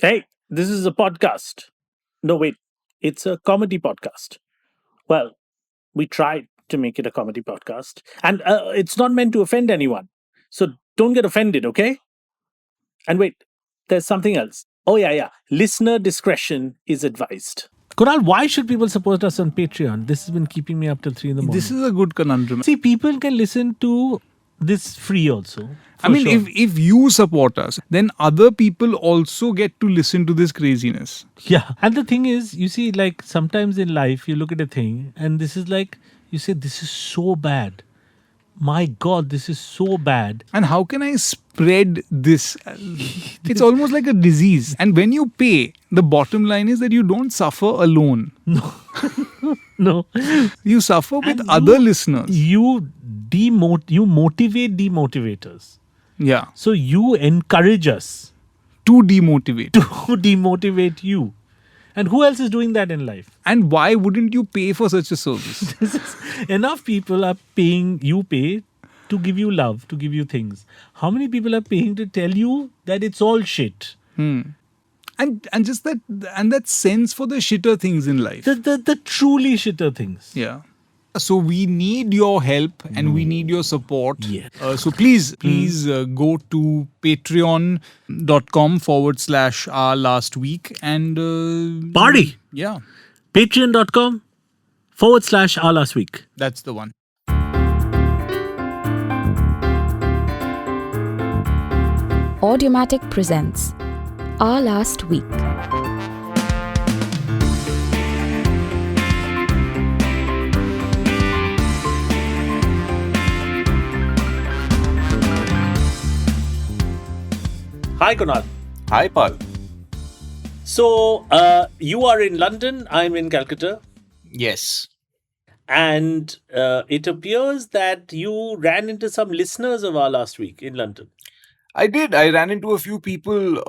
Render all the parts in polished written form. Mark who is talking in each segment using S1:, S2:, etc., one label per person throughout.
S1: Hey, this is a podcast. No, wait, it's a comedy podcast. Well, we tried to make it a comedy podcast, and it's not meant to offend anyone. So don't get offended, okay? And wait, there's something else. Oh, yeah, yeah. Listener discretion is advised. Kunal, why should people support us on Patreon? This has been keeping me up till 3 in the
S2: This
S1: morning.
S2: is a good conundrum.
S1: See, people can listen to this free also.
S2: I mean, if you support us, then other people also get to listen to this craziness.
S1: Yeah. And the thing is, you see, like sometimes in life, you look at a thing and this is like, you say, this is so bad. My God, this is so bad.
S2: And how can I spread this? It's almost like a disease. And when you pay, the bottom line is that you don't suffer alone.
S1: No.
S2: You suffer with
S1: And
S2: other listeners.
S1: You motivate demotivators.
S2: Yeah.
S1: So you encourage us
S2: To demotivate.
S1: to demotivate you. And who else is doing that in life?
S2: And why wouldn't you pay for such a service?
S1: Enough people are paying, you pay to give you love, to give you things. How many people are paying to tell you that it's all shit?
S2: And just that sense for the shitter things in life.
S1: The truly shitter things.
S2: Yeah. So we need your help and we need your support.
S1: Yeah.
S2: So please go to patreon.com/our last week and
S1: Party.
S2: yeah,
S1: Patreon.com/our last week.
S2: that's the one.
S3: Audiomatic presents Our Last Week.
S1: Hi, Kunal.
S4: Hi, Pal.
S1: So, you are in London, I'm in Calcutta,
S4: Yes.
S1: and it appears that you ran into some listeners of our last week in London.
S4: I did. I ran into a few people,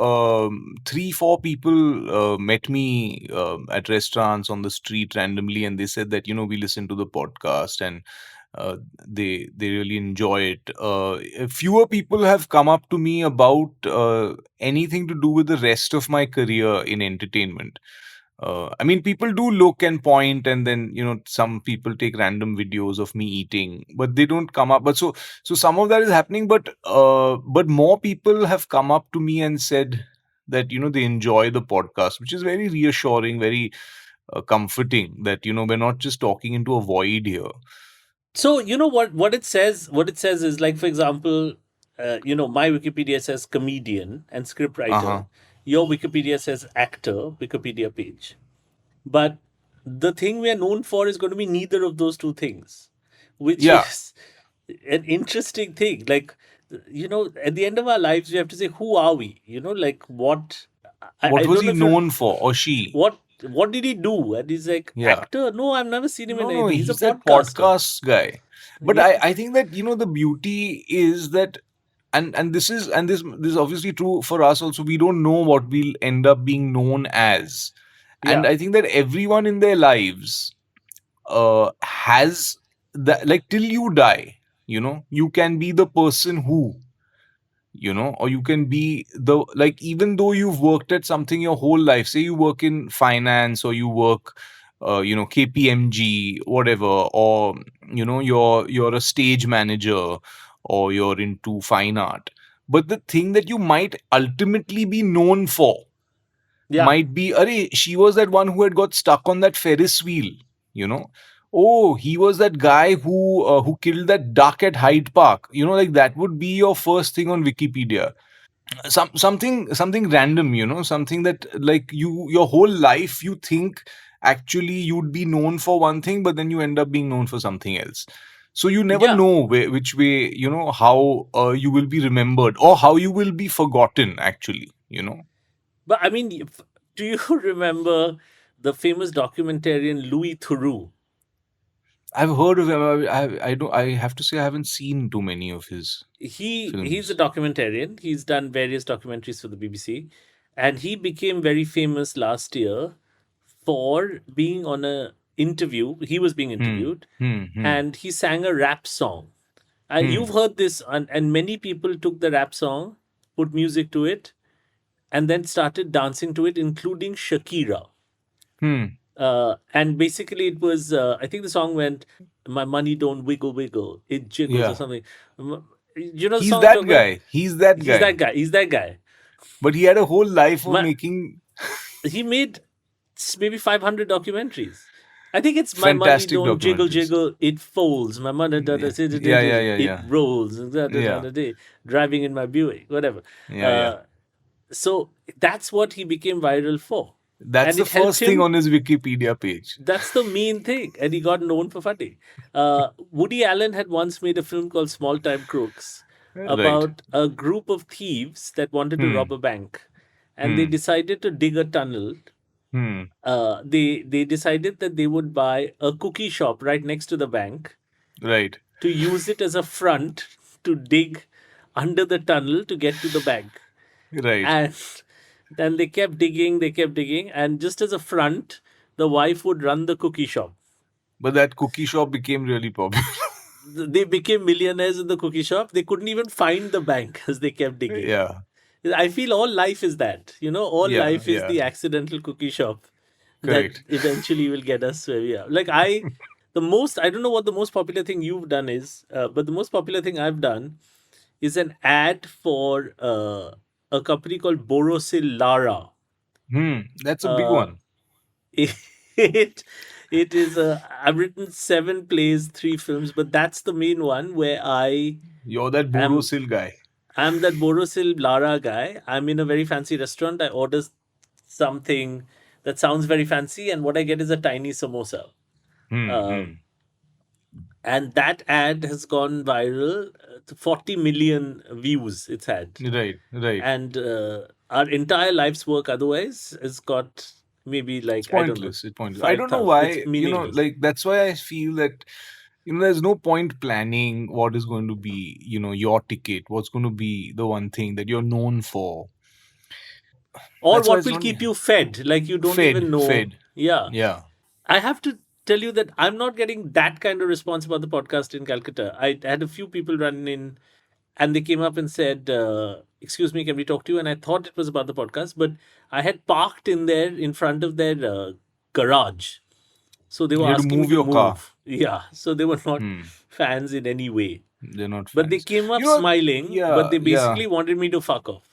S4: 3, 4 people met me at restaurants on the street randomly, and they said that, we listen to the podcast and they really enjoy it. Fewer people have come up to me about anything to do with the rest of my career in entertainment. I mean, people do look and point, and then some people take random videos of me eating, but they don't come up. But so some of that is happening, but more people have come up to me and said that they enjoy the podcast, which is very reassuring, very comforting. That we're not just talking into a void here.
S1: So you know what it says. What it says is like, for example, my Wikipedia says comedian and scriptwriter.
S4: Uh-huh.
S1: Your Wikipedia says actor. Wikipedia page, but the thing we are known for is going to be neither of those two things, which
S4: Yeah.
S1: is an interesting thing. Like, at the end of our lives, we have to say, who are we? Like what?
S4: What
S1: I
S4: was
S1: don't know
S4: he
S1: if you're-
S4: known for, or she?
S1: What did he do? And he's like,
S4: Yeah.
S1: actor? No, I've never seen him in
S4: No,
S1: anything. He's a
S4: that
S1: podcaster.
S4: podcast guy. But
S1: Yeah.
S4: I think that the beauty is that, and this is obviously true for us also. We don't know what we'll end up being known as, and
S1: Yeah.
S4: I think that everyone in their lives has that, like, till you die, you can be the person who, or you can be the, like, even though you've worked at something your whole life, say you work in finance, or you work KPMG, whatever, or you're a stage manager, or you're into fine art, but the thing that you might ultimately be known for
S1: Yeah.
S4: might be, Arey, she was that one who had got stuck on that Ferris wheel, you know. Oh, he was that guy who killed that duck at Hyde Park. Like, that would be your first thing on Wikipedia. Something random, something that, like, your whole life you think actually you'd be known for one thing, but then you end up being known for something else. So you never
S1: Yeah.
S4: know which way, how you will be remembered, or how you will be forgotten, actually.
S1: But I mean, do you remember the famous documentarian Louis Theroux?
S4: I've heard of him. I don't. I have to say, I haven't seen too many of his
S1: He's
S4: films.
S1: a documentarian. He's done various documentaries for the BBC, and he became very famous last year for being on a interview. He was being interviewed,
S4: Hmm.
S1: and he sang a rap song. And
S4: Hmm.
S1: you've heard this, and many people took the rap song, put music to it, and then started dancing to it, including Shakira.
S4: Hmm.
S1: And basically, it was, I think the song went, "My money don't wiggle, wiggle, it jiggles," or
S4: Yeah.
S1: something. You know the
S4: He's
S1: song I'm
S4: that
S1: talking about?
S4: guy. He's that
S1: He's that
S4: guy.
S1: guy. He's that guy.
S4: But he had a whole life of
S1: My,
S4: making
S1: he made maybe 500 documentaries. I think it's "My money
S4: fantastic
S1: don't jiggle,
S4: documentaries.
S1: jiggle, it folds. My money
S4: Yeah. Yeah. Yeah. Yeah.
S1: it
S4: Yeah.
S1: rolls.
S4: Yeah.
S1: Driving in my Buick, whatever."
S4: Yeah. Yeah.
S1: Uh, so that's what he became viral for.
S4: That's
S1: And
S4: the
S1: it helped
S4: first thing
S1: him.
S4: on his Wikipedia page.
S1: That's the main thing. And he got known for funny. Woody Allen had once made a film called Small Time Crooks
S4: Right.
S1: about a group of thieves that wanted to rob
S4: Hmm.
S1: a bank. And they
S4: Hmm.
S1: decided to dig a tunnel.
S4: Hmm.
S1: They decided that they would buy a cookie shop right next to the bank
S4: Right.
S1: to use it as a front to dig under the tunnel to get to the bank.
S4: Right.
S1: And then they kept digging, and just as a front, the wife would run the cookie shop.
S4: But that cookie shop became really popular.
S1: They became millionaires in the cookie shop. They couldn't even find the bank as they kept digging.
S4: Yeah.
S1: I feel all life is that, all
S4: Yeah.
S1: life is
S4: Yeah.
S1: the accidental cookie shop that
S4: Correct.
S1: eventually will get us where we are. I don't know what the most popular thing you've done is, but the most popular thing I've done is an ad for a company called Borosil Lara.
S4: Hmm. That's a big
S1: Uh,
S4: one.
S1: it it is I've written 7 plays, 3 films, but that's the main one where
S4: You're that
S1: am
S4: Borosil guy.
S1: I'm that Borosil Lara guy. I'm in a very fancy restaurant. I order something that sounds very fancy, and what I get is a tiny samosa.
S4: Hmm.
S1: Uh,
S4: Hmm.
S1: and that ad has gone viral. 40 million views it's had.
S4: Right. Right.
S1: And our entire life's work otherwise has got maybe
S4: It's
S1: like, I don't know,
S4: pointless. It's pointless. I don't know
S1: 5,000. It's
S4: why,
S1: meaningless.
S4: like that's why I feel that, there's no point planning what is going to be, your ticket, what's going to be the one thing that you're known for.
S1: Or
S4: That's why
S1: what
S4: it's
S1: will
S4: not
S1: keep you fed, like you don't even know.
S4: fed.
S1: Yeah.
S4: Yeah.
S1: I have to tell you that I'm not getting that kind of response about the podcast in Calcutta. I had a few people run in, and they came up and said, "Excuse me, can we talk to you?" And I thought it was about the podcast, but I had parked in there in front of their garage. So they were
S4: You had to
S1: asking me
S4: move
S1: to
S4: your car.
S1: move. Yeah. So they were not
S4: Hmm.
S1: fans in any way.
S4: They're not
S1: But they
S4: fans.
S1: came up smiling, but
S4: Yeah,
S1: they
S4: yeah.
S1: basically wanted me to fuck off.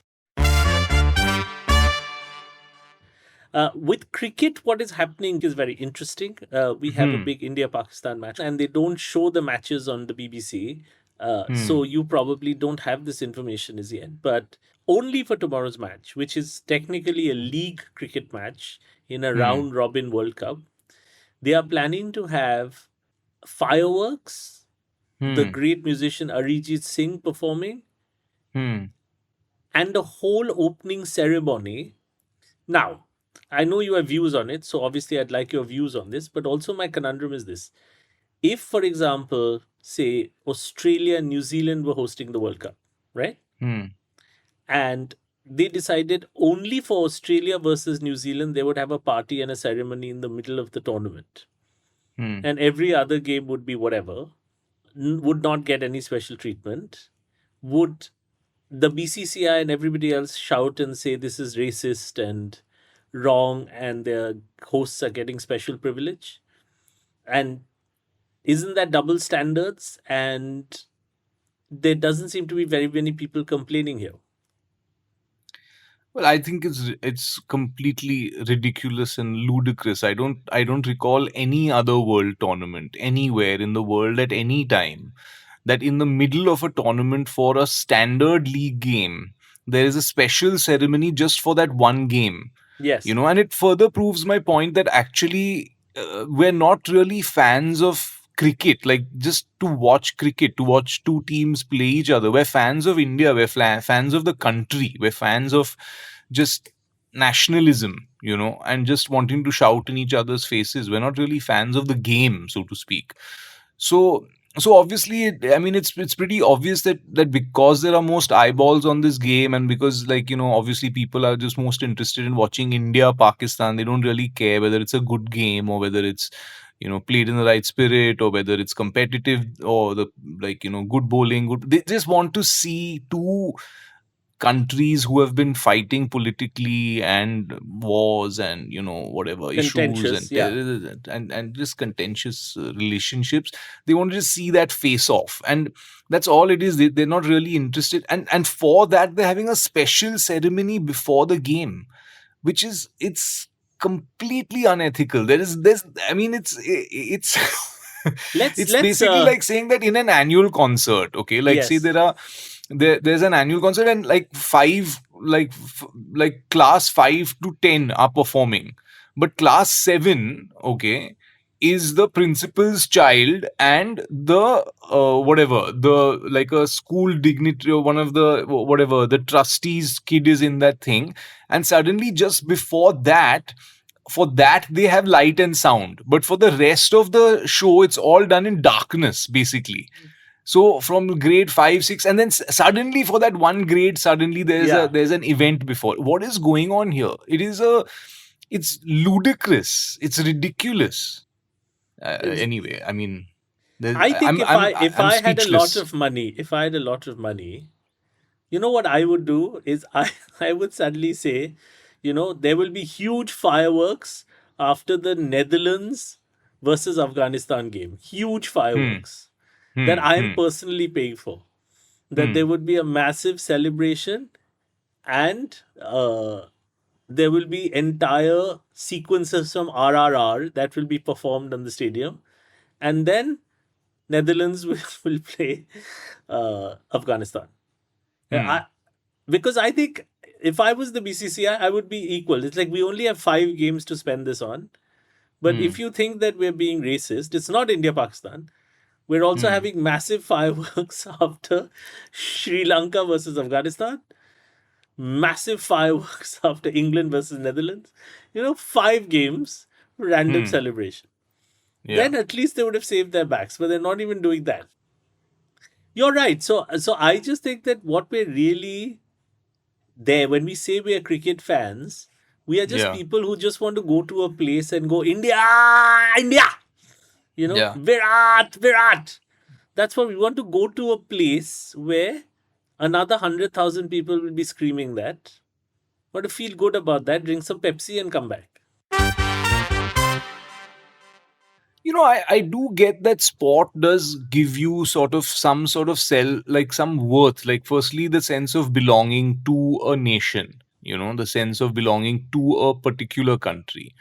S1: With cricket, what is happening is very interesting. We have a
S4: Hmm.
S1: big India Pakistan match, and they don't show the matches on the BBC. So
S4: Hmm.
S1: you probably don't have this information as yet. But only for tomorrow's match, which is technically a league cricket match in a
S4: Hmm.
S1: round robin World Cup, they are planning to have fireworks, the
S4: Hmm.
S1: great musician Arijit Singh performing,
S4: Hmm.
S1: and a whole opening ceremony. Now, I know you have views on it, so obviously I'd like your views on this, but also my conundrum is this. If, for example, say Australia and New Zealand were hosting the World Cup, right?
S4: Hmm.
S1: And they decided only for Australia versus New Zealand, they would have a party and a ceremony in the middle of the tournament.
S4: Hmm.
S1: And every other game would be whatever, would not get any special treatment. Would the BCCI and everybody else shout and say this is racist and wrong and the hosts are getting special privilege? And isn't that double standards? And there doesn't seem to be very many people complaining here.
S4: Well, I think it's completely ridiculous and ludicrous. I don't recall any other world tournament anywhere in the world at any time that in the middle of a tournament for a standard league game there is a special ceremony just for that one game.
S1: Yes.
S4: And it further proves my point that actually we're not really fans of cricket, like just to watch cricket, to watch two teams play each other. We're fans of India, we're fans of the country, we're fans of just nationalism, and just wanting to shout in each other's faces. We're not really fans of the game, so to speak. So so obviously I mean it's pretty obvious that because there are most eyeballs on this game, and because, like, obviously people are just most interested in watching India Pakistan. They don't really care whether it's a good game or whether it's played in the right spirit, or whether it's competitive, or the, like, good bowling, good. They just want to see two countries who have been fighting politically and wars and whatever issues
S1: Contentious,
S4: and
S1: yeah.
S4: terrorism and just contentious relationships. They want to just see that face off, and that's all it is. They're not really interested, and for that they're having a special ceremony before the game, which is it's completely unethical. There's I mean it's
S1: Let's
S4: it's
S1: let's
S4: basically like saying that in an annual concert, okay, like say
S1: yes.
S4: there's an annual concert and like five like class 5 to 10 are performing, but class 7, okay, is the principal's child and the whatever the like a school dignitary or one of the whatever the trustees kid is in that thing. And suddenly just before that, for that they have light and sound, but for the rest of the show it's all done in darkness basically. So from grade 5 6, and then suddenly for that one grade suddenly
S1: Yeah.
S4: there's an event before. What is going on here? It's ludicrous, it's ridiculous. Anyway, I mean,
S1: I think if
S4: I'm
S1: I had a lot
S4: speechless.
S1: of money, if I had a lot of money, you know what I would do is I would suddenly say, there will be huge fireworks after the Netherlands versus Afghanistan game. Huge
S4: Hmm.
S1: fireworks that
S4: Hmm.
S1: I am
S4: Hmm.
S1: personally paying for. That there
S4: Hmm.
S1: would be a massive celebration, and there will be entire sequences from RRR that will be performed on the stadium, and then Netherlands will play Afghanistan.
S4: Hmm.
S1: I, because I think if I was the BCCI, I would be equal. It's like we only have 5 games to spend this on. But if
S4: Hmm.
S1: you think that we're being racist, it's not India Pakistan. We're also
S4: Hmm.
S1: having massive fireworks after Sri Lanka versus Afghanistan, massive fireworks after England versus Netherlands. 5 games, random
S4: Hmm.
S1: celebration.
S4: Yeah.
S1: Then at least they would have saved their backs, but they're not even doing that. You're right. So I just think that what we're really there when we say we are cricket fans, we are just
S4: Yeah.
S1: people who just want to go to a place and go India, India.
S4: Yeah.
S1: Virat, Virat. That's what we want to go to a place where another 100,000 people will be screaming that. Want to feel good about that? Drink some Pepsi and come back.
S4: I do get that sport does give you sort of some sort of like some worth. Like, firstly, the sense of belonging to a nation, the sense of belonging to a particular country.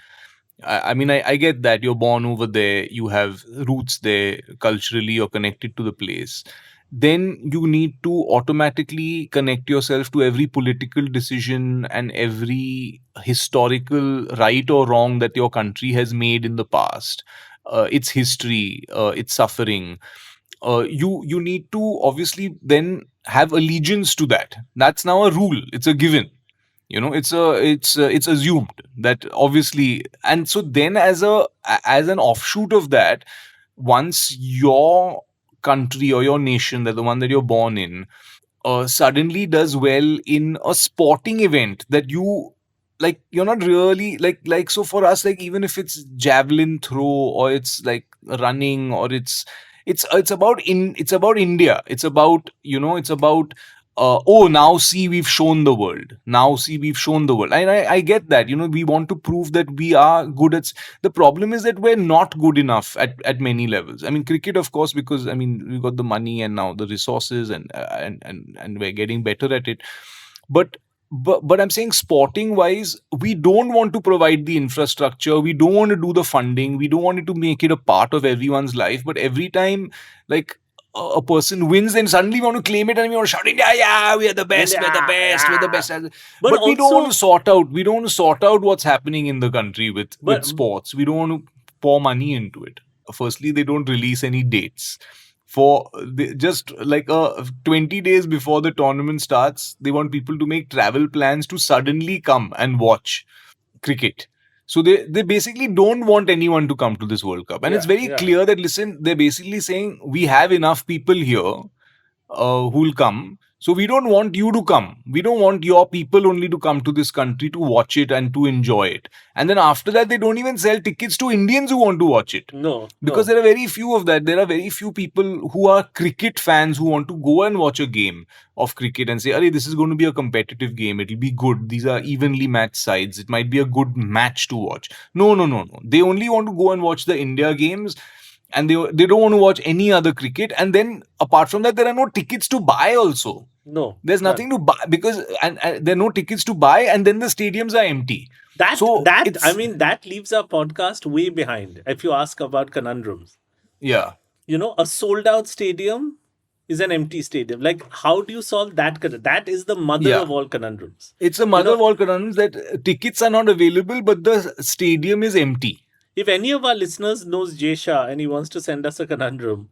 S4: I mean, I get that you're born over there, you have roots there, culturally, you're connected to the place. Then you need to automatically connect yourself to every political decision and every historical right or wrong that your country has made in the past, its history, its suffering. You need to obviously then have allegiance to that. That's now a rule. It's a given. It's assumed that obviously, and so then as an offshoot of that, once your country or your nation, that the one that you're born in, suddenly does well in a sporting event that you like, you're not really like so for us, like even if it's javelin throw or it's like running or it's about India. It's about, it's about oh, now see, we've shown the world. Now see, we've shown the world. And I get that, we want to prove that we are good at. The problem is that we're not good enough at many levels. I mean, cricket, of course, because I mean, we've got the money and now the resources, and we're getting better at it. But but I'm saying, sporting wise, we don't want to provide the infrastructure. We don't want to do the funding. We don't want it to make it a part of everyone's life. But every time, like, a person wins, then suddenly we want to claim it and we want to shout, "India, yeah, we are the best, we're the
S1: India,
S4: best, we're the
S1: yeah.
S4: best."
S1: But
S4: But we don't want to
S1: also,
S4: sort out. We don't want to sort out what's happening in the country with
S1: but
S4: sports. We don't want to pour money into it. Firstly, they don't release any dates for just like 20 days before the tournament starts. They want people to make travel plans to suddenly come and watch cricket. So they basically don't want anyone to come to this World Cup, and it's
S1: yeah,
S4: very
S1: yeah.
S4: clear that, listen, they're basically saying we have enough people here who'll come. So we don't want you to come. We don't want your people only to come to this country to watch it and to enjoy it. And then after that, they don't even sell tickets to Indians who want to watch it.
S1: No,
S4: Because
S1: no.
S4: there are very few of that. There are very few people who are cricket fans who want to go and watch a game of cricket and say, "Arey, this is going to be a competitive game. It'll be good. These are evenly matched sides. It might be a good match to watch." No, no, no, no. They only want to go and watch the India games, and they don't want to watch any other cricket. And then apart from that, there are no tickets to buy also.
S1: No,
S4: There's
S1: none.
S4: nothing to buy because and there are no tickets to buy, and then the stadiums are empty. So
S1: I
S4: it's
S1: mean, that leaves our podcast way behind. If you ask about conundrums,
S4: yeah.
S1: a sold out stadium is an empty stadium. Like, how do you solve that? That is the mother
S4: Yeah.
S1: of all conundrums.
S4: It's a
S1: You
S4: mother
S1: know,
S4: of all conundrums that tickets are not available, but the stadium is empty.
S1: if any of our listeners knows Jay Shah and he wants to send us a conundrum,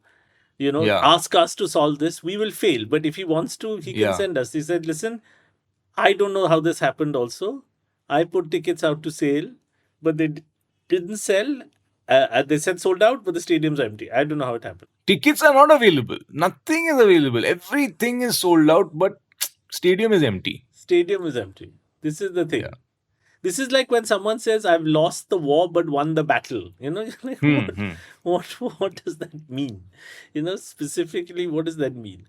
S4: Yeah.
S1: ask us to solve this, we will fail. But if he wants to, he can
S4: Yeah.
S1: send us. He said, listen, I don't know how this happened also. I put tickets out to sale, but they didn't sell. They said sold out, but the stadium's empty. I don't know how it happened.
S4: Tickets are not available. Nothing is available. Everything is sold out, but stadium is empty.
S1: Stadium is empty. This is the thing.
S4: Yeah.
S1: This is like when someone says, "I've lost the war but won the battle." You're like, what does that mean? Specifically, what does that mean?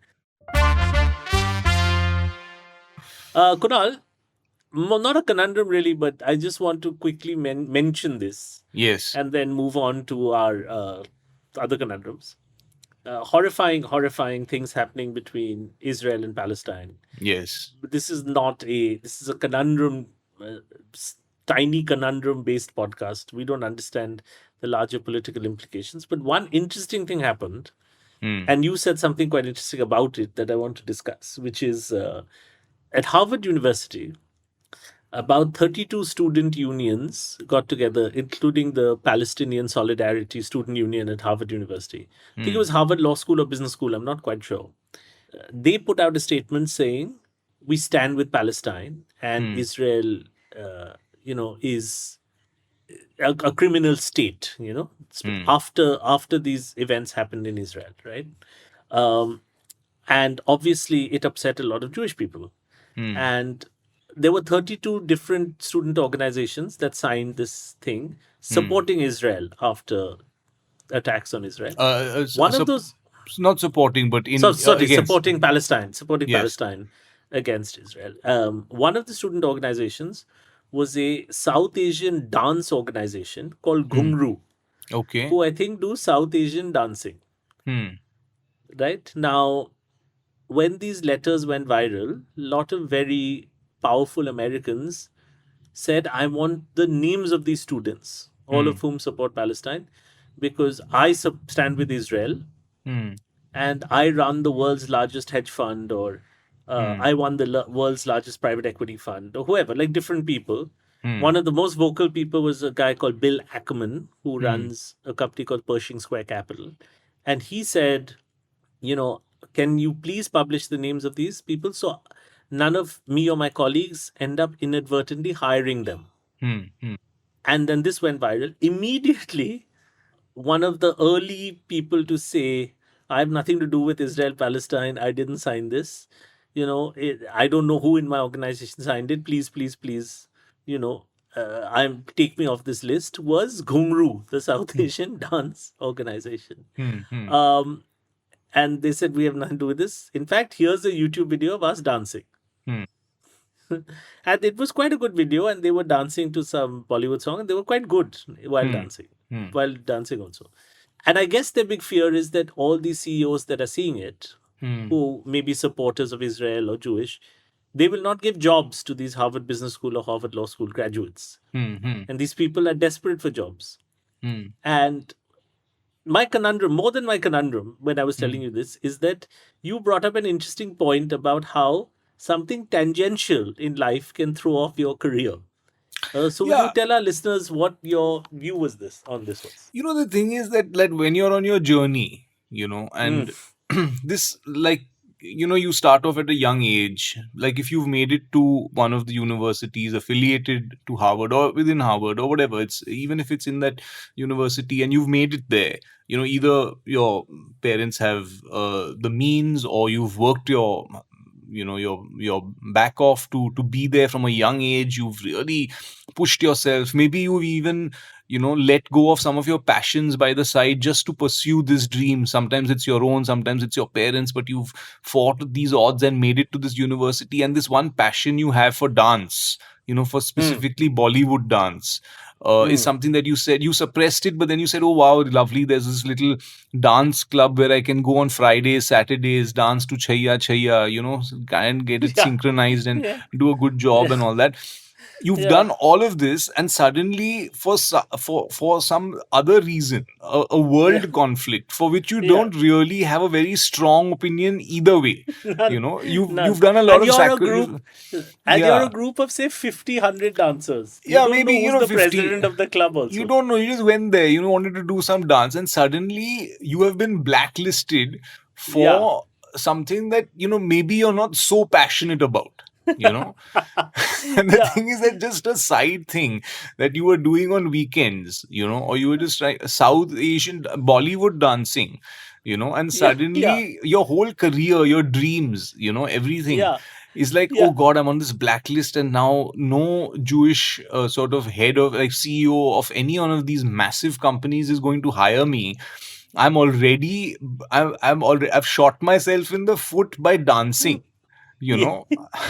S1: Kunal, not a conundrum really, but I just want to quickly mention this
S4: Yes.
S1: and then move on to our other conundrums. Horrifying things happening between Israel and Palestine.
S4: Yes.
S1: But this is not this is a conundrum, tiny conundrum based podcast. We don't understand the larger political implications. But one interesting thing happened, and you said something quite interesting about it that I want to discuss, which is at Harvard University, about 32 student unions got together, including the Palestinian Solidarity Student Union at Harvard University. I think it was Harvard Law School or Business School, I'm not quite sure. They put out a statement saying, we stand with Palestine and Israel, is a criminal state, after these events happened in Israel, right? And obviously, it upset a lot of Jewish people. And there were 32 different student organizations that signed this thing supporting Israel after attacks on Israel. One of those,
S4: not supporting, but
S1: sorry,
S4: against.
S1: supporting
S4: Yes.
S1: Palestine against Israel. One of the student organizations was a South Asian dance organization called Ghungru,
S4: Okay.
S1: who I think do South Asian dancing. Right now, when these letters went viral, a lot of very powerful Americans said, I want the names of these students, all of whom support Palestine, because I stand with Israel and I run the world's largest hedge fund, or I run the world's largest private equity fund, or whoever, like different people. One of the most vocal people was a guy called Bill Ackerman, who runs a company called Pershing Square Capital. And he said, can you please publish the names of these people so none of me or my colleagues end up inadvertently hiring them? And then this went viral. Immediately, one of the early people to say, I have nothing to do with Israel Palestine. I didn't sign this. I don't know who in my organization signed it. Please, please, please, take me off this list. Was Ghungru, the South Asian dance organization. And they said, we have nothing to do with this. In fact, here's a YouTube video of us dancing. And it was quite a good video, and they were dancing to some Bollywood song, and they were quite good while dancing also. And I guess their big fear is that all these CEOs that are seeing it, who may be supporters of Israel or Jewish, they will not give jobs to these Harvard Business School or Harvard Law School graduates. And these people are desperate for jobs. And my conundrum, more than my conundrum, when I was telling you this, is that you brought up an interesting point about how something tangential in life can throw off your career. So will
S4: Yeah.
S1: you tell our listeners what your view was on this was?
S4: The thing is that when you're on your journey, and this, you start off at a young age. Like if you've made it to one of the universities affiliated to Harvard or within Harvard or whatever, it's even if it's in that university and you've made it there, either your parents have the means or you've worked your you're back off to be there from a young age. You've really pushed yourself. Maybe you've even let go of some of your passions by the side just to pursue this dream. Sometimes it's your own, sometimes it's your parents, but you've fought these odds and made it to this university. And this one passion you have for dance, for
S1: Hmm.
S4: specifically Bollywood dance, is
S1: Hmm.
S4: something that you said you suppressed it, but then you said, oh wow, lovely, there's this little dance club where I can go on Fridays, Saturdays, dance to Chaya Chaya, and get it
S1: Yeah.
S4: synchronized and
S1: Yeah.
S4: do a good job
S1: Yeah.
S4: and all that. You've
S1: Yeah.
S4: done all of this, and suddenly for some other reason, a
S1: Yeah.
S4: world conflict for which you
S1: Yeah.
S4: don't really have a very strong opinion either way.
S1: None.
S4: You've
S1: None.
S4: done a lot
S1: And
S4: of
S1: you're a group, and you're a
S4: yeah.
S1: group of say 50, 100 dancers. You
S4: Yeah,
S1: don't
S4: maybe
S1: know who's the
S4: 50.
S1: president of the club
S4: You
S1: also.
S4: don't know, you just went there, wanted to do some dance, and suddenly you have been blacklisted
S1: Yeah.
S4: for something that maybe you're not so passionate about, you know and the
S1: Yeah.
S4: thing is that just a side thing that you were doing on weekends, or you were just trying South Asian Bollywood dancing, and
S1: Yeah. Yeah.
S4: suddenly your whole career, your dreams, everything
S1: Yeah.
S4: is like, oh
S1: Yeah.
S4: god, I'm on this blacklist, and now no Jewish sort of head of, like, CEO of any one of these massive companies is going to hire me. I'm already, I've shot myself in the foot by dancing, you
S1: Yeah.
S4: know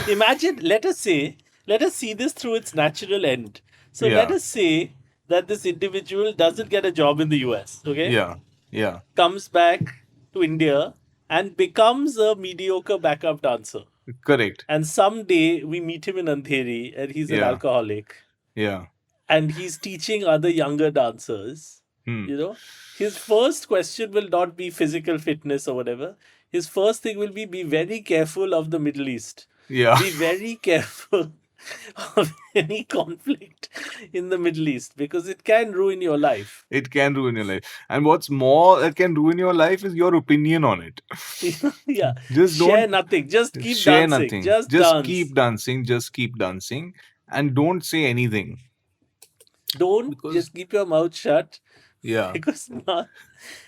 S1: Imagine, let us see this through its natural end. So let
S4: yeah,
S1: us say that this individual doesn't get a job in the US, okay?
S4: yeah, yeah,
S1: Comes back to India and becomes a mediocre backup dancer.
S4: correct,
S1: And someday we meet him in Andheri and he's an
S4: yeah,
S1: alcoholic
S4: yeah,
S1: and he's teaching other younger dancers.
S4: hmm.
S1: You know, his first question will not be physical fitness or whatever. His first thing will be very careful of the Middle East.
S4: Yeah.
S1: Be very careful of any conflict in the Middle East because it can ruin your life.
S4: It can ruin your life, and what's more, that can ruin your life is your opinion on it.
S1: Yeah.
S4: Just
S1: Share
S4: don't
S1: nothing. Just keep
S4: share
S1: dancing.
S4: nothing,
S1: Just dance.
S4: just keep dancing, and don't say anything,
S1: Don't
S4: because
S1: just keep your mouth shut
S4: yeah,
S1: because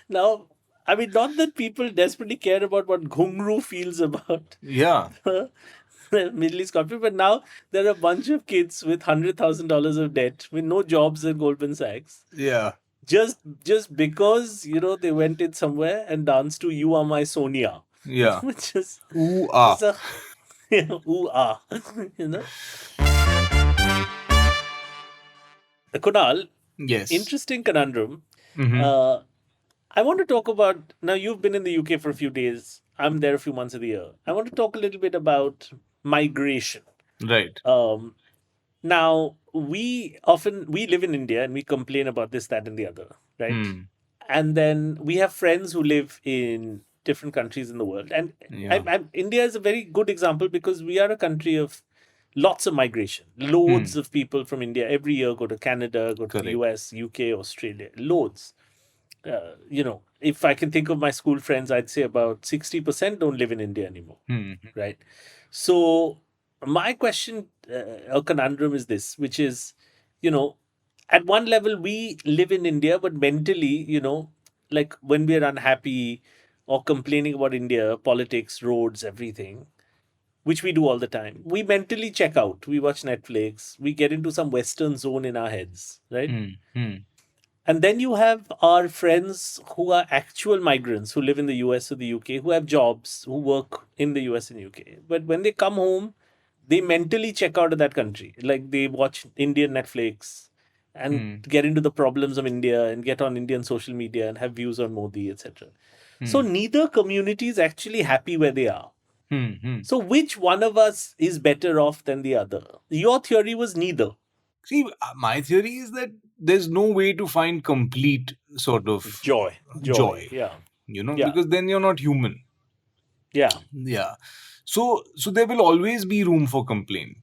S1: now, I mean, not that people desperately care about what Ghungru feels about
S4: yeah,
S1: the Middle East conflict, but now there are a bunch of kids with $100,000 of debt with no jobs at Goldman Sachs.
S4: yeah,
S1: Just because they went in somewhere and danced to "You Are My Sonia,"
S4: yeah.
S1: which is
S4: Ooh,
S1: just
S4: ah.
S1: a ooh ah, you know. Kunal,
S4: Yes.
S1: interesting conundrum.
S4: Mm-hmm.
S1: Uh, I want to talk about now. You've been in the UK for a few days. I'm there a few months of the year. I want to talk a little bit about migration.
S4: Right.
S1: Um, Now we live in India and we complain about this, that, and the other, right?
S4: Hmm.
S1: And then we have friends who live in different countries in the world, and
S4: Yeah.
S1: India is a very good example because we are a country of lots of migration.
S4: Hmm.
S1: Loads of people from India every year go to Canada, go to the
S4: Correct.
S1: US, UK, Australia. Loads. If I can think of my school friends, I'd say about 60% don't live in India anymore,
S4: Hmm.
S1: right? So my question or conundrum is this, which is, you know, at one level we live in India, but mentally, like when we're unhappy or complaining about India, politics, roads, everything, which we do all the time, we mentally check out. We watch Netflix, we get into some Western zone in our heads, right?
S4: Hmm. Hmm.
S1: And then you have our friends who are actual migrants who live in the US or the UK, who have jobs, who work in the US and UK. But when they come home, they mentally check out of that country. Like they watch Indian Netflix and
S4: Hmm.
S1: get into the problems of India and get on Indian social media and have views on Modi, etc. So
S4: Hmm.
S1: neither community is actually happy where they are.
S4: Hmm. Hmm.
S1: So which one of us is better off than the other? Your theory was neither.
S4: See, my theory is that there's no way to find complete sort of
S1: Joy.
S4: joy,
S1: Yeah. Yeah.
S4: because then you're not human.
S1: Yeah.
S4: Yeah. So there will always be room for complaint.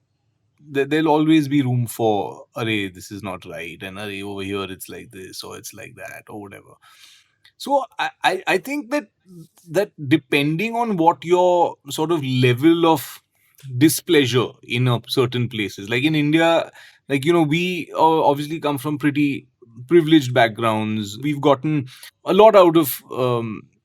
S4: There'll always be room for, array, this is not right, and array, over here it's like this or it's like that or whatever. So I think that depending on what your sort of level of displeasure in a certain places, like in India, like we obviously come from pretty privileged backgrounds. We've gotten a lot out of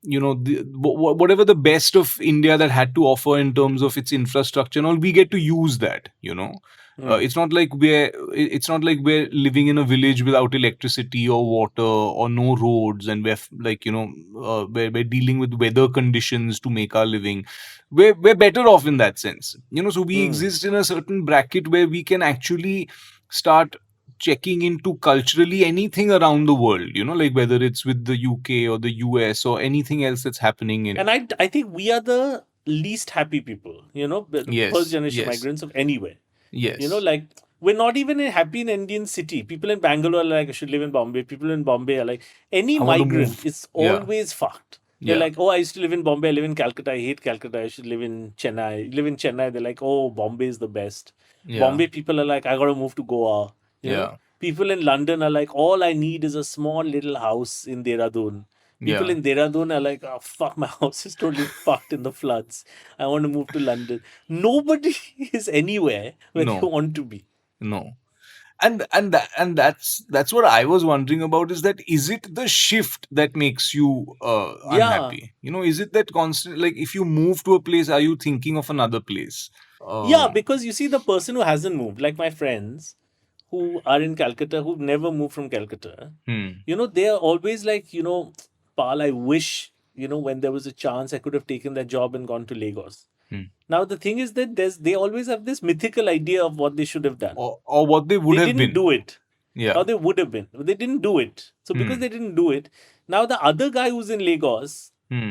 S4: whatever the best of India that had to offer in terms of its infrastructure and all, we get to use that.
S1: Hmm.
S4: It's not like we're living in a village without electricity or water or no roads, and we're dealing with weather conditions to make our living. We're better off in that sense. So we
S1: Hmm.
S4: exist in a certain bracket where we can actually start checking into culturally anything around the world, like whether it's with the UK or the US or anything else that's happening in.
S1: And I think we are the least happy people, the first
S4: Yes,
S1: generation
S4: yes,
S1: migrants of anywhere.
S4: yes.
S1: Like we're not even happy in Indian city. People in Bangalore are like, I should live in Bombay. People in Bombay are like, any
S4: I want to
S1: migrant
S4: move.
S1: is
S4: Yeah,
S1: always fucked. They're
S4: yeah,
S1: like, oh, I used to live in Bombay. I live in Calcutta. I hate Calcutta. I should live in Chennai. Live in Chennai. They're like, oh, Bombay is the best.
S4: yeah,
S1: Bombay people are like, I gotta move to Goa. You know,
S4: yeah,
S1: people in London are like, all I need is a small little house in Dehradun. People
S4: yeah.
S1: in Dehradun are like, oh, fuck, my house is totally fucked in the floods. I want to move to London. Nobody is anywhere where they
S4: No,
S1: want to be.
S4: no. And that's what I was wondering about, is that, is it the shift that makes you
S1: Yeah.
S4: unhappy? Is it that constant, like, if you move to a place, are you thinking of another place?
S1: Yeah,
S4: uh,
S1: because you see, the person who hasn't moved, like my friends who are in Calcutta, who've never moved from Calcutta,
S4: hmm,
S1: they are always like, Pal, I wish, when there was a chance, I could have taken that job and gone to Lagos.
S4: hmm.
S1: Now, the thing is that they always have this mythical idea of what they should have done.
S4: Or what they would
S1: They
S4: have
S1: didn't
S4: been.
S1: do it,
S4: Yeah.
S1: or they would have been. But they didn't do it. So, because
S4: Hmm,
S1: they didn't do it, now the other guy who's in Lagos,
S4: hmm,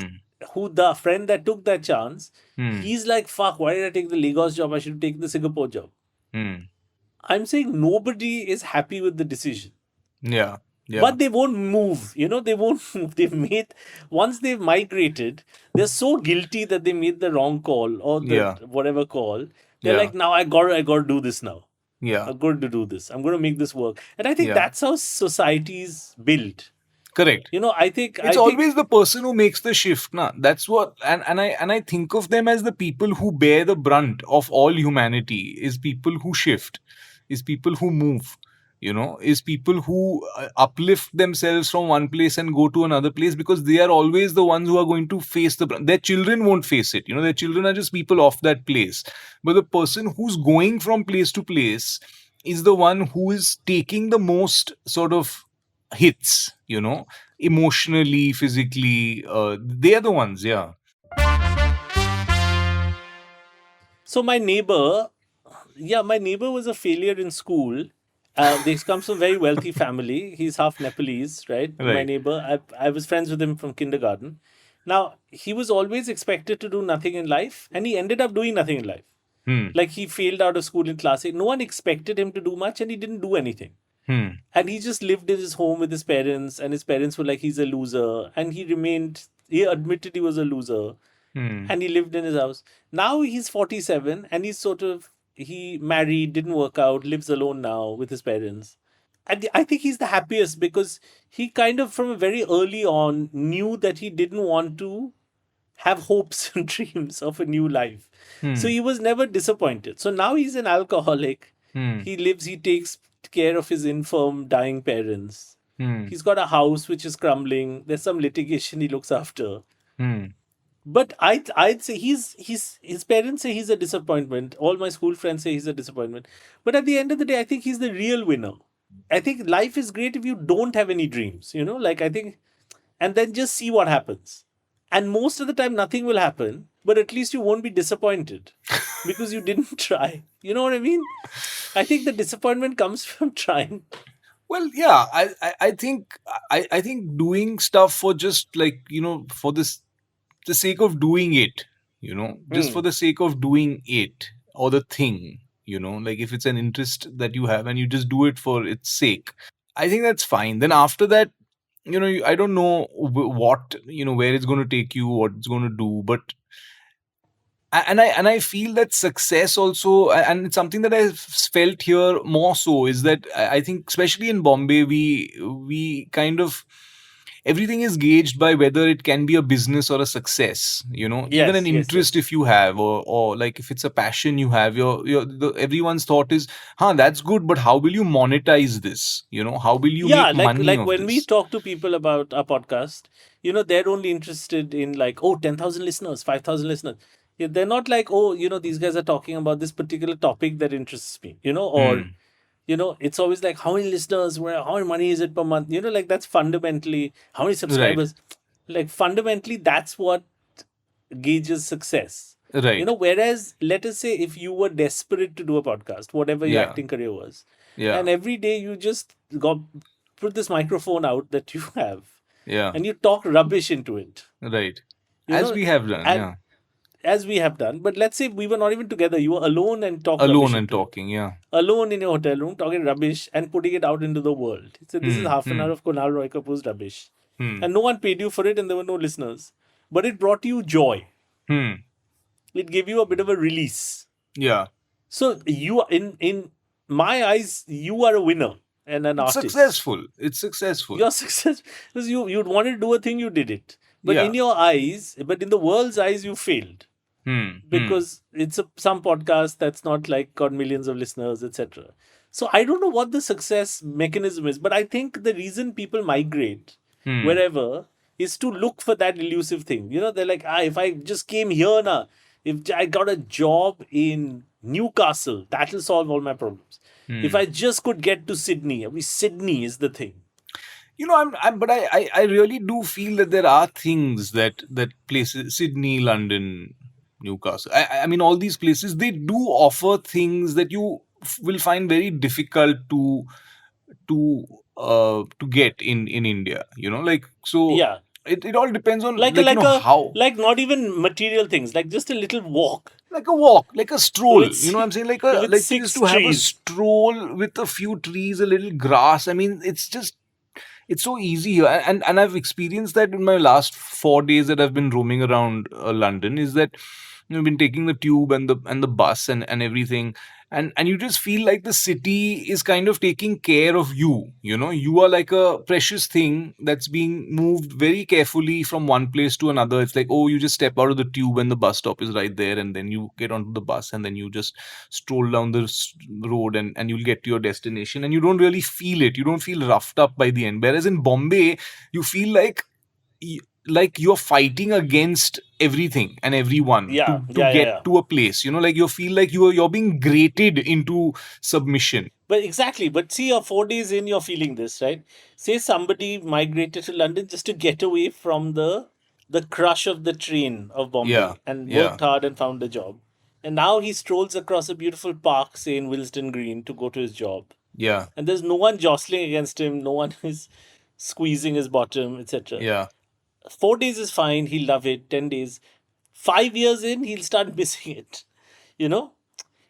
S1: who the friend that took that chance,
S4: hmm,
S1: he's like, fuck, why did I take the Lagos job? I should have taken the Singapore job.
S4: hmm.
S1: I'm saying nobody is happy with the decision.
S4: Yeah, yeah,
S1: But they won't move, they won't move. Once they've migrated, they're so guilty that they made the wrong call or the
S4: yeah,
S1: whatever call. They're
S4: yeah,
S1: like, now I got to do this now.
S4: yeah,
S1: I'm going to do this. I'm going to make this work. And I think
S4: yeah.
S1: that's how society's built.
S4: Correct.
S1: I
S4: It's
S1: think,
S4: always the person who makes the shift, na. That's what, and I think of them as the people who bear the brunt of all humanity, is people who shift, is people who move, is people who uplift themselves from one place and go to another place, because they are always the ones who are going to face the brunt. Their children won't face it. Their children are just people of that place. But the person who's going from place to place is the one who is taking the most sort of hits, emotionally, physically. They are the ones. Yeah.
S1: so my neighbor was a failure in school. They comes from a very wealthy family. He's half Nepalese, right? My
S4: Right.
S1: neighbor, I was friends with him from kindergarten. Now, he was always expected to do nothing in life, and he ended up doing nothing in life.
S4: Hmm.
S1: Like, he failed out of school in class 8. No one expected him to do much, and he didn't do anything.
S4: Hmm.
S1: And he just lived in his home with his parents, and his parents were like, he's a loser. And he admitted he was a loser,
S4: Hmm.
S1: and he lived in his house. Now he's 47, and he married, didn't work out, lives alone now with his parents. And I think he's the happiest because he kind of, from very early on, knew that he didn't want to have hopes and dreams of a new life. So
S4: Hmm.
S1: he was never disappointed. So now he's an alcoholic.
S4: Hmm.
S1: He takes care of his infirm, dying parents.
S4: Hmm.
S1: He's got a house which is crumbling. There's some litigation he looks after.
S4: Hmm.
S1: But I'd say his parents say he's a disappointment. All my school friends say he's a disappointment. But at the end of the day, I think he's the real winner. I think life is great if you don't have any dreams, like, I think, and then just see what happens. And most of the time, nothing will happen, but at least you won't be disappointed because you didn't try. You know what I mean? I think the disappointment comes from trying.
S4: Well, yeah. I think doing stuff for just, like, for the sake of doing it, just for
S1: Hmm.
S4: the sake of doing it, or the thing, like, if it's an interest that you have and you just do it for its sake, I think that's fine. Then after that, I don't know what, where it's going to take you, what it's going to do, but and I feel that success also, and it's something that I've felt here more so, is that I think, especially in Bombay, we kind of everything is gauged by whether it can be a business or a success. Even an
S1: Yes, yes,
S4: interest,
S1: yes.
S4: if you have, or like if it's a passion you have, everyone's thought is, that's good, but how will you monetize this? How will you
S1: Yeah,
S4: make
S1: like
S4: money
S1: like
S4: of
S1: when we
S4: this?
S1: talk to people about our podcast, they're only interested in like, oh, 10,000 listeners, 5,000 listeners. Yeah, they're not like, oh, these guys are talking about this particular topic that interests me, or
S4: Hmm.
S1: it's always like how many listeners, where how much money is it per month, like that's fundamentally how many
S4: Right.
S1: subscribers. Like fundamentally, that's what gauges success.
S4: Right.
S1: Whereas let us say if you were desperate to do a podcast, whatever your
S4: Yeah.
S1: acting career was,
S4: Yeah.
S1: and every day you just got put this microphone out that you have
S4: Yeah.
S1: and you talk rubbish into it,
S4: Right.
S1: you
S4: As
S1: know,
S4: we have done.
S1: and
S4: Yeah.
S1: as we have done. But let's say we were not even together, you were alone and talk rubbish
S4: Alone and
S1: into it.
S4: talking. Yeah.
S1: Alone in your hotel room, talking rubbish and putting it out into the world. So this is
S4: Hmm.
S1: half an
S4: Hmm.
S1: hour of Kunal Roy Kapoor's rubbish.
S4: Hmm.
S1: And no one paid you for it and there were no listeners. But it brought you joy.
S4: Hmm.
S1: It gave you a bit of a release.
S4: Yeah.
S1: So you in my eyes, you are a winner and an
S4: It's
S1: artist.
S4: successful. It's successful.
S1: Your success because you'd wanted to do a thing, you did it. But
S4: Yeah.
S1: in your eyes, but in the world's eyes, you failed.
S4: Hmm.
S1: Because it's some podcast that's not like got millions of listeners, etc. So I don't know what the success mechanism is, but I think the reason people migrate
S4: Hmm.
S1: wherever is to look for that elusive thing. They're like, if I just came here now, if I got a job in Newcastle, that'll solve all my problems. If I just could get to Sydney, Sydney is the thing.
S4: But I really do feel that there are things that places, Sydney, London, Newcastle. I mean, all these places, they do offer things that you will find very difficult to get in India. Like, so
S1: Yeah.
S4: it all depends on,
S1: Like
S4: how,
S1: like not even material things, like just a little walk
S4: like a walk, like a stroll.
S1: with
S4: You know what I'm saying?
S1: with
S4: Like just
S1: six
S4: to have a
S1: trees.
S4: stroll with a few trees, a little grass. I mean, it's so easy here. And I've experienced that in my last 4 days that I've been roaming around London. Is that I've been taking the tube and the bus and everything, and you just feel like the city is kind of taking care of you. You are like a precious thing that's being moved very carefully from one place to another. It's like, oh, you just step out of the tube and the bus stop is right there, and then you get onto the bus and then you just stroll down the road, and you'll get to your destination, and you don't really feel it. You don't feel roughed up by the end. Whereas in Bombay, you feel like you're fighting against everything and everyone
S1: Yeah,
S4: to
S1: yeah, yeah,
S4: get
S1: yeah.
S4: to a place. Like you feel like you're being grated into submission.
S1: But exactly. But see, you're 4 days in, you're feeling this, right? Say somebody migrated to London just to get away from the crush of the train of
S4: Yeah.
S1: Bombay and
S4: Yeah.
S1: worked hard and found a job. And now he strolls across a beautiful park, say in Willesden Green, to go to his job.
S4: Yeah.
S1: And there's no one jostling against him, no one is squeezing his bottom, etc.
S4: Yeah.
S1: 4 days is fine, he'll love it. 10 days. 5 years in, he'll start missing it.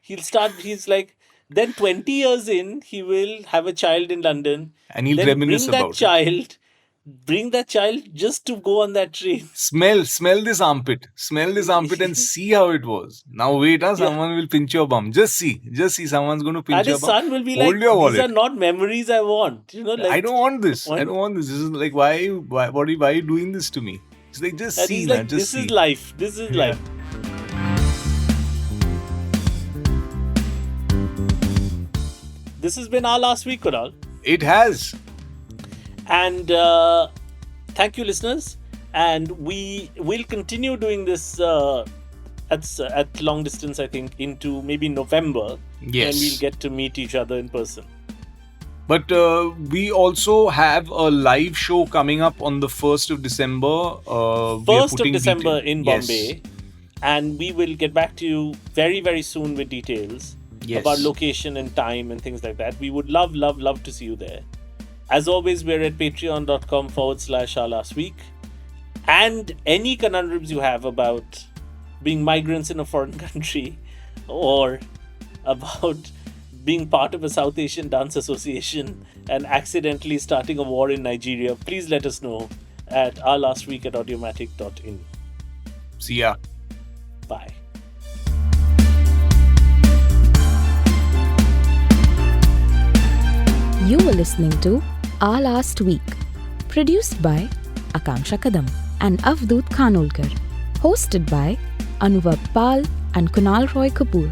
S1: He's like, then 20 years in, he will have a child in London.
S4: And he'll
S1: Then
S4: reminisce about it.
S1: bring that child just to go on that train.
S4: Smell this armpit. Smell this armpit and see how it was. Now wait, someone will pinch your bum. Just see. Someone's going to pinch
S1: And
S4: your
S1: his
S4: bum.
S1: son will be
S4: Hold
S1: like,
S4: your
S1: these
S4: wallet.
S1: are not memories I want. Like,
S4: I don't want this. I
S1: want-
S4: don't want this. This is like, why are you doing this to me? It's like, just
S1: And
S4: see,
S1: he's
S4: man.
S1: like,
S4: Just
S1: this
S4: see.
S1: is life. This is
S4: Yeah.
S1: life. This has been our last week, Kunal.
S4: It has.
S1: And thank you, listeners. And we will continue doing this at long distance, I think, into maybe November.
S4: Yes.
S1: And we'll get to meet each other in person.
S4: But we also have a live show coming up on the 1st of December. We are
S1: 1st of
S4: putting
S1: December in
S4: Yes.
S1: Bombay. And we will get back to you very, very soon with details
S4: Yes.
S1: about location and time and things like that. We would love to see you there. As always, we're at patreon.com/our last week. And any conundrums you have about being migrants in a foreign country or about being part of a South Asian dance association and accidentally starting a war in Nigeria, please let us know at ourlastweek@audiomatic.in.
S4: See ya.
S1: Bye.
S3: You were listening to Our Last Week, produced by Akanksha Kadam, and Avdoot Khanolkar. Hosted by Anuvab Pal and Kunal Roy Kapoor.